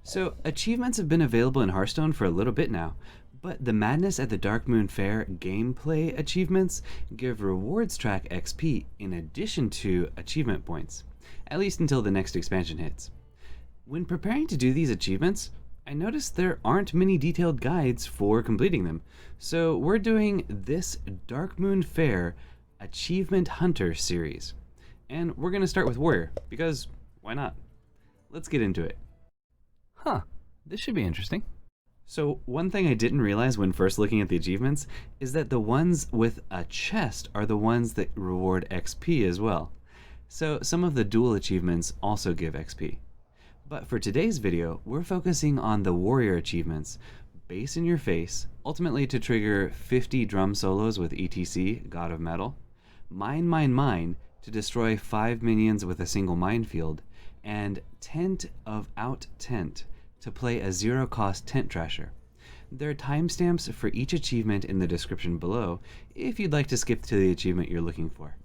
So, achievements have been available in Hearthstone for a little bit now, but the Madness at the Darkmoon Faire gameplay achievements give rewards track XP in addition to achievement points, at least until the next expansion hits. When preparing to do these achievements, I noticed there aren't many detailed guides for completing them, so we're doing this Darkmoon Faire Achievement Hunter series. And we're going to start with Warrior, because why not? Let's get into it. Huh, this should be interesting. So one thing I didn't realize when first looking at the achievements is that the ones with a chest are the ones that reward XP as well. So some of the dual achievements also give XP. But for today's video, we're focusing on the warrior achievements, base in your face, ultimately to trigger 50 drum solos with E.T.C, God of Metal, mine to destroy 5 minions with a single minefield, and tent of out tent to play a zero-cost tent trasher. There are timestamps for each achievement in the description below if you'd like to skip to the achievement you're looking for.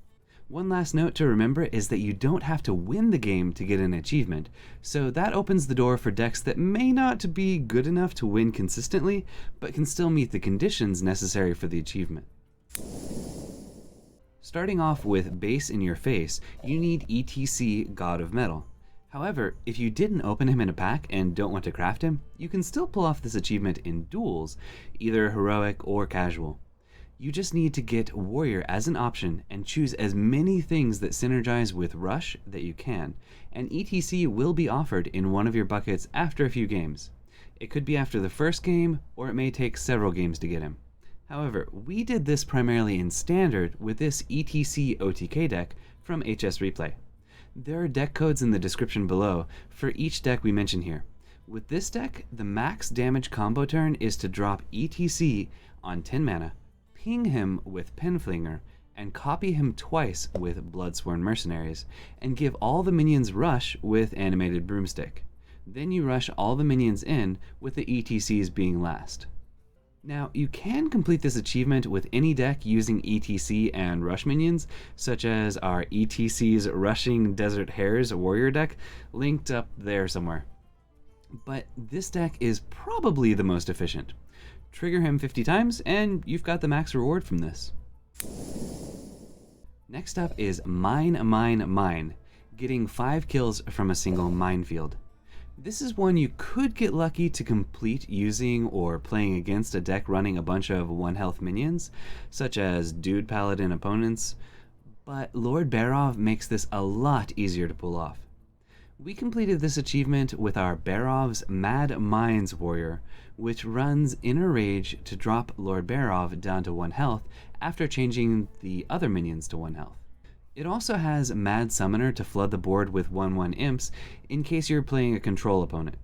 One last note to remember is that you don't have to win the game to get an achievement, so that opens the door for decks that may not be good enough to win consistently, but can still meet the conditions necessary for the achievement. Starting off with base in your face, you need E.T.C, God of Metal. However, if you didn't open him in a pack and don't want to craft him, you can still pull off this achievement in duels, either heroic or casual. You just need to get warrior as an option and choose as many things that synergize with rush that you can, and E.T.C will be offered in one of your buckets after a few games. It could be after the first game, or it may take several games to get him. However, we did this primarily in standard with this E.T.C OTK deck from HS Replay. There are deck codes in the description below for each deck we mention here. With this deck, the max damage combo turn is to drop E.T.C on 10 mana, ping him with Penflinger, and copy him twice with Bloodsworn Mercenaries, and give all the minions rush with Animated Broomstick. Then you rush all the minions in, with the E.T.Cs being last. Now, you can complete this achievement with any deck using E.T.C and rush minions, such as our E.T.C's Rushing Desert Hares warrior deck, linked up there somewhere. But this deck is probably the most efficient. Trigger him 50 times, and you've got the max reward from this. Next up is Mine, getting 5 kills from a single minefield. This is one you could get lucky to complete using or playing against a deck running a bunch of 1 health minions, such as Dude Paladin opponents, but Lord Barov makes this a lot easier to pull off. We completed this achievement with our Barov's Mad Minds warrior, which runs Inner Rage to drop Lord Barov down to 1 health after changing the other minions to 1 health. It also has Mad Summoner to flood the board with 1/1 imps in case you're playing a control opponent.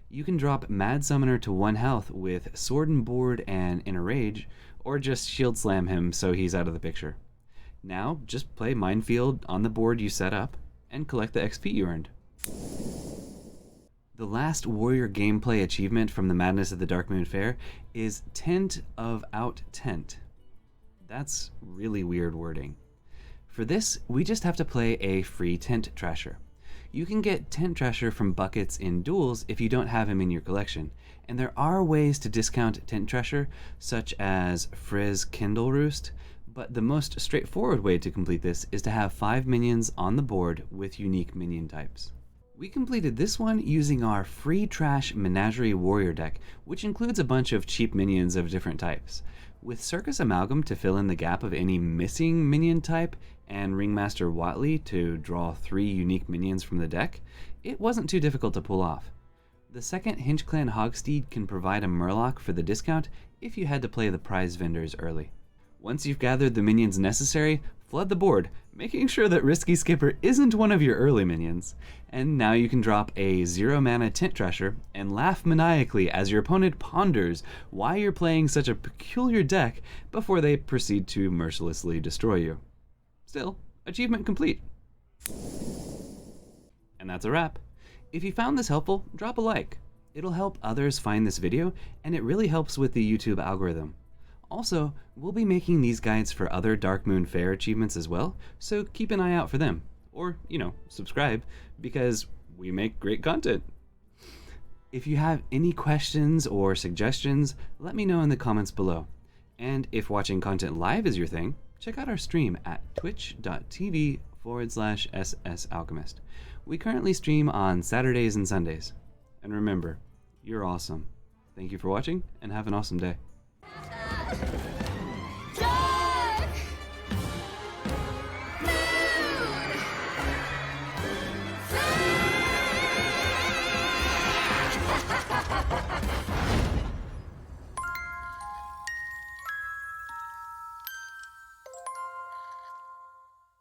You can drop Mad Summoner to 1 health with Sword and Board and Inner Rage, or just Shield Slam him so he's out of the picture. Now, just play Minefield on the board you set up, and collect the XP you earned. The last warrior gameplay achievement from the Madness of the Darkmoon Faire is Tent of Out Tent. That's really weird wording. For this, we just have to play a free Tent Trasher. You can get Tent Trasher from buckets in duels if you don't have him in your collection, and there are ways to discount Tent Trasher, such as Frizz Kindle Roost, but the most straightforward way to complete this is to have 5 minions on the board with unique minion types. We completed this one using our free trash Menagerie warrior deck, which includes a bunch of cheap minions of different types. With Circus Amalgam to fill in the gap of any missing minion type, and Ringmaster Watley to draw 3 unique minions from the deck, it wasn't too difficult to pull off. The second HingeClan Hogsteed can provide a Murloc for the discount if you had to play the prize vendors early. Once you've gathered the minions necessary, flood the board, making sure that Risky Skipper isn't one of your early minions. And now you can drop a 0-mana Tent Trasher and laugh maniacally as your opponent ponders why you're playing such a peculiar deck before they proceed to mercilessly destroy you. Still, achievement complete. And that's a wrap. If you found this helpful, drop a like. It'll help others find this video, and it really helps with the YouTube algorithm. Also, we'll be making these guides for other Darkmoon Faire achievements as well, so keep an eye out for them. Or, subscribe, because we make great content. If you have any questions or suggestions, let me know in the comments below. And if watching content live is your thing, check out our stream at twitch.tv/SSAlchemist. We currently stream on Saturdays and Sundays. And remember, you're awesome. Thank you for watching, and have an awesome day.